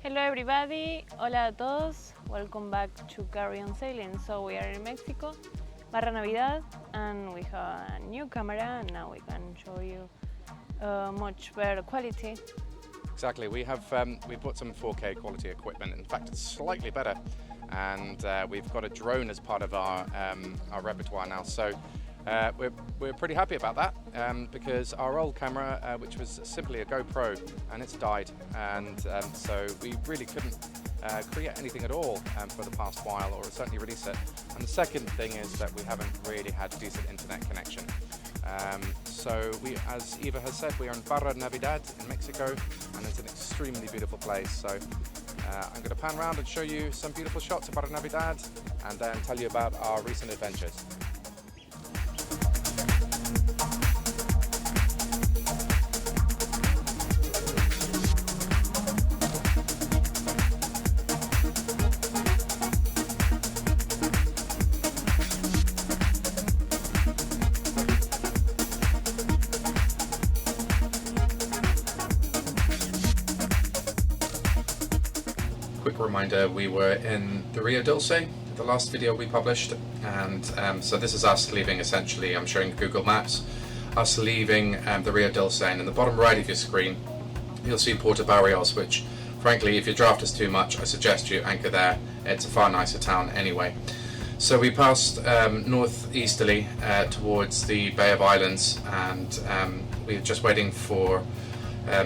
Hello everybody, hola a todos, welcome back to Carry On Sailing. So we are in Mexico, Barra Navidad, and we have a new camera and now we can show you much better quality. Exactly, we bought some 4K quality equipment. In fact, it's slightly better, and we've got a drone as part of our repertoire now. So we're pretty happy about that because our old camera, which was simply a GoPro, and it's died, and so we really couldn't create anything at all for the past while, or certainly release it. And the second thing is that we haven't really had decent internet connection. So we, as Eva has said, we are in Barra Navidad in Mexico, and it's an extremely beautiful place. So I'm going to pan around and show you some beautiful shots of Barra Navidad, and then tell you about our recent adventures. Quick reminder, we were in the Rio Dulce, the last video we published, and so this is us leaving, essentially, I'm showing Google Maps, us leaving the Rio Dulce, and in the bottom right of your screen you'll see Puerto Barrios, which frankly, if your draft is too much, I suggest you anchor there. It's a far nicer town anyway. So we passed northeasterly towards the Bay of Islands, and we were just waiting for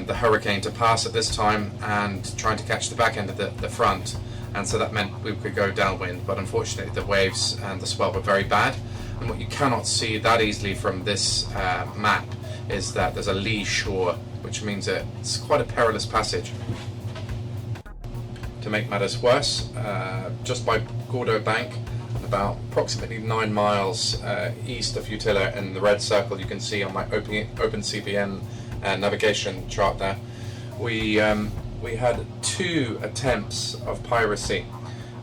the hurricane to pass at this time and trying to catch the back end of the front, and so that meant we could go downwind, but unfortunately the waves and the swell were very bad. And what you cannot see that easily from this map is that there's a lee shore, which means it's quite a perilous passage. To make matters worse, just by Gordo Bank, about approximately 9 miles east of Utila, in the red circle you can see on my OpenCBN navigation chart there, we had 2 attempts of piracy,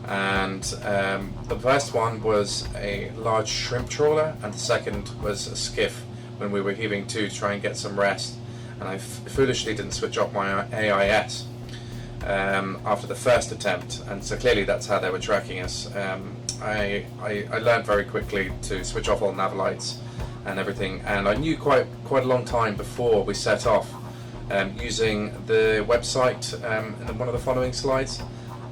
and the first one was a large shrimp trawler, and the second was a skiff when we were heaving to try and get some rest, and I foolishly didn't switch off my AIS after the first attempt, and so clearly that's how they were tracking us. I learned very quickly to switch off all nav lights and everything, and I knew quite a long time before we set off, using the website in one of the following slides,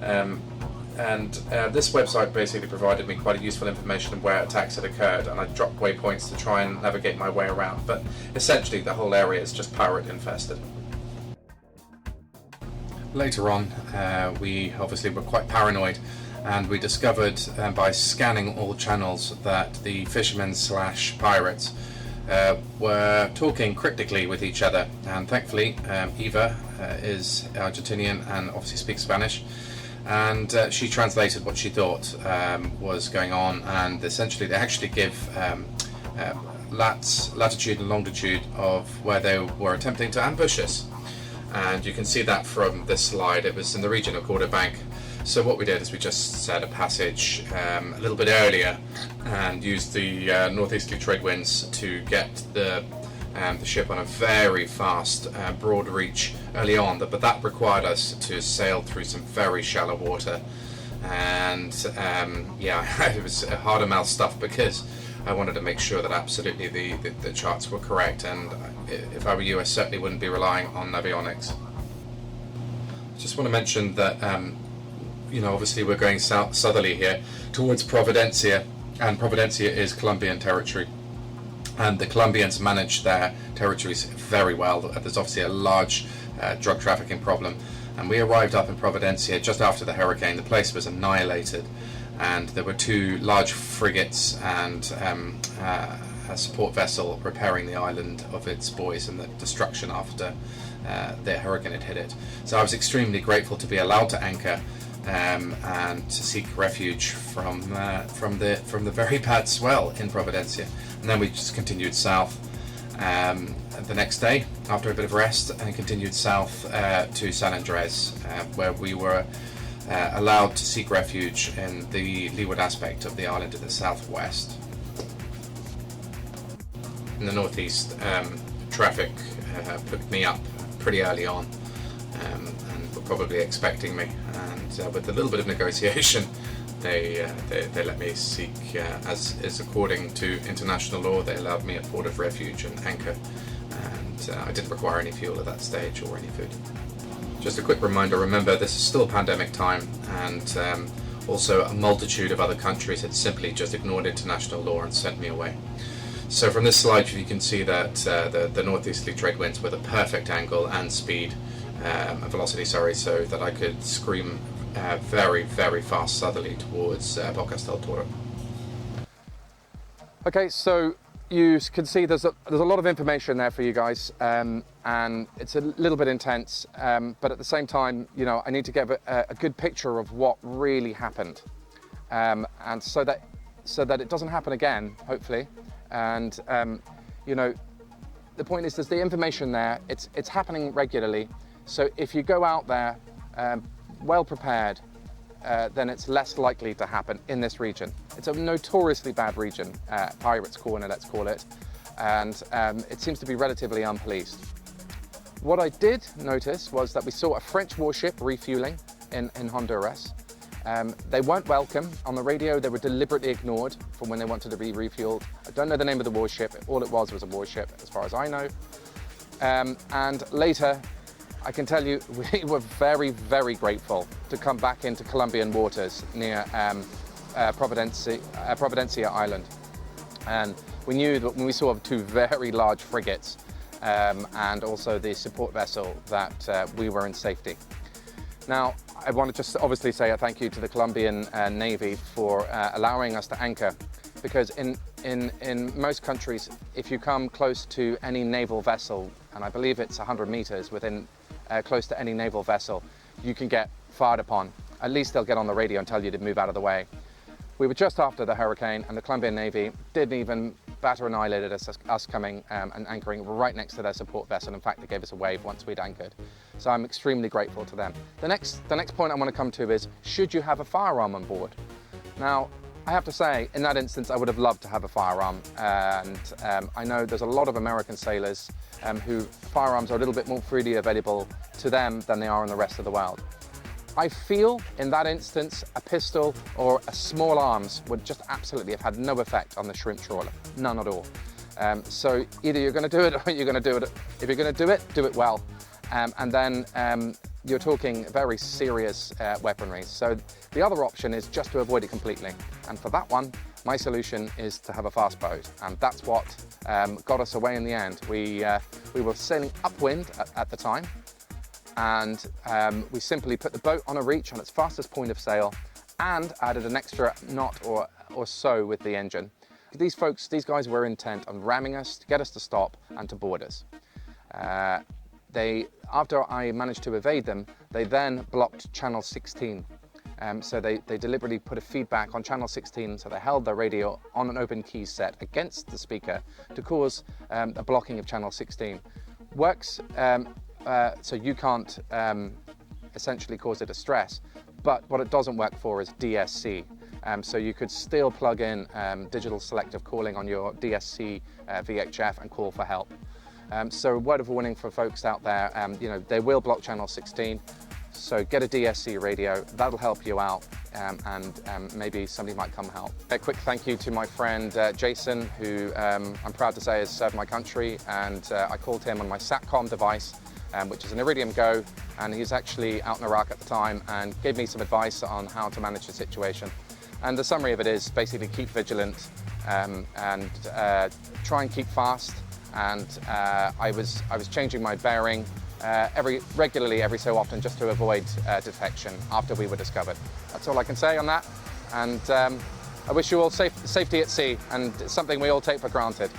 and this website basically provided me quite a useful information of where attacks had occurred, and I dropped waypoints to try and navigate my way around, but essentially the whole area is just pirate infested. Later on, we obviously were quite paranoid, and we discovered by scanning all channels that the fishermen / pirates were talking cryptically with each other, and thankfully Eva is Argentinian and obviously speaks Spanish, and she translated what she thought was going on, and essentially they actually give latitude and longitude of where they were attempting to ambush us, and you can see that from this slide. It was in the region of Gordo Bank. So what we did is we just set a passage a little bit earlier and used the northeasterly trade winds to get the ship on a very fast broad reach early on, but that required us to sail through some very shallow water, and yeah, it was harder mouth stuff because I wanted to make sure that absolutely the charts were correct, and if I were you, I certainly wouldn't be relying on avionics. Just want to mention that you know, obviously we're going southerly here towards Providencia, and Providencia is Colombian territory, and the Colombians manage their territories very well. There's obviously a large drug trafficking problem, and we arrived up in Providencia just after the hurricane. The place was annihilated, and there were 2 large frigates and a support vessel repairing the island of its buoys and the destruction after the hurricane had hit it. So I was extremely grateful to be allowed to anchor and to seek refuge from the very bad swell in Providencia, and then we just continued south the next day after a bit of rest, and continued south to San Andres, where we were allowed to seek refuge in the leeward aspect of the island to the southwest. In the northeast, traffic picked me up pretty early on, and probably expecting me, and with a little bit of negotiation, they let me seek, as is according to international law, they allowed me a port of refuge and anchor, and I didn't require any fuel at that stage or any food. Just a quick reminder, remember this is still pandemic time, and also a multitude of other countries had simply just ignored international law and sent me away. So from this slide you can see that the northeasterly trade winds with a perfect angle and speed, velocity, so that I could scream very, very fast southerly towards Bocas del Toro. Okay, so you can see there's a lot of information there for you guys, and it's a little bit intense, but at the same time, you know, I need to give a good picture of what really happened, and so that it doesn't happen again, hopefully. And you know, the point is, there's the information there. It's happening regularly. So if you go out there well prepared, then it's less likely to happen in this region. It's a notoriously bad region, Pirates Corner, let's call it, and it seems to be relatively unpoliced. What I did notice was that we saw a French warship refueling in Honduras. They weren't welcome. On the radio, they were deliberately ignored from when they wanted to be refueled. I don't know the name of the warship. All it was a warship, as far as I know. And later, I can tell you, we were very, very grateful to come back into Colombian waters near Providencia Island. And we knew that when we saw two very large frigates and also the support vessel that we were in safety. Now, I want to just obviously say a thank you to the Colombian Navy for allowing us to anchor, because in most countries, if you come close to any naval vessel, and I believe it's 100 meters within close to any naval vessel, you can get fired upon. At least they'll get on the radio and tell you to move out of the way. We were just after the hurricane, and the Colombian Navy didn't even batter an eyelid at us coming and anchoring right next to their support vessel. In fact, they gave us a wave once we'd anchored. So I'm extremely grateful to them. The next point I want to come to is, should you have a firearm on board? Now, I have to say, in that instance, I would have loved to have a firearm. And I know there's a lot of American sailors who firearms are a little bit more freely available to them than they are in the rest of the world. I feel in that instance, a pistol or a small arms would just absolutely have had no effect on the shrimp trawler, none at all. So either you're going to do it or you're going to do it. If you're going to do it well. And then you're talking very serious weaponry. So the other option is just to avoid it completely. And for that one, my solution is to have a fast boat. And that's what got us away in the end. We were sailing upwind at the time. And we simply put the boat on a reach on its fastest point of sail and added an extra knot or so with the engine. These guys were intent on ramming us to get us to stop and to board us. After I managed to evade them, they then blocked channel 16. So they deliberately put a feedback on channel 16, so they held their radio on an open key set against the speaker to cause a blocking of channel 16. Works, so you can't essentially cause it a stress, but what it doesn't work for is DSC. So you could still plug in digital selective calling on your DSC VHF and call for help. So word of warning for folks out there, you know, they will block channel 16, so get a DSC radio, that'll help you out, and maybe somebody might come help. A quick thank you to my friend Jason, who I'm proud to say has served my country, and I called him on my SATCOM device, which is an Iridium Go, and he's actually out in Iraq at the time and gave me some advice on how to manage the situation. And the summary of it is basically keep vigilant and try and keep fast. And I was changing my bearing regularly every so often just to avoid detection after we were discovered. That's all I can say on that. And I wish you all safety at sea, and it's something we all take for granted.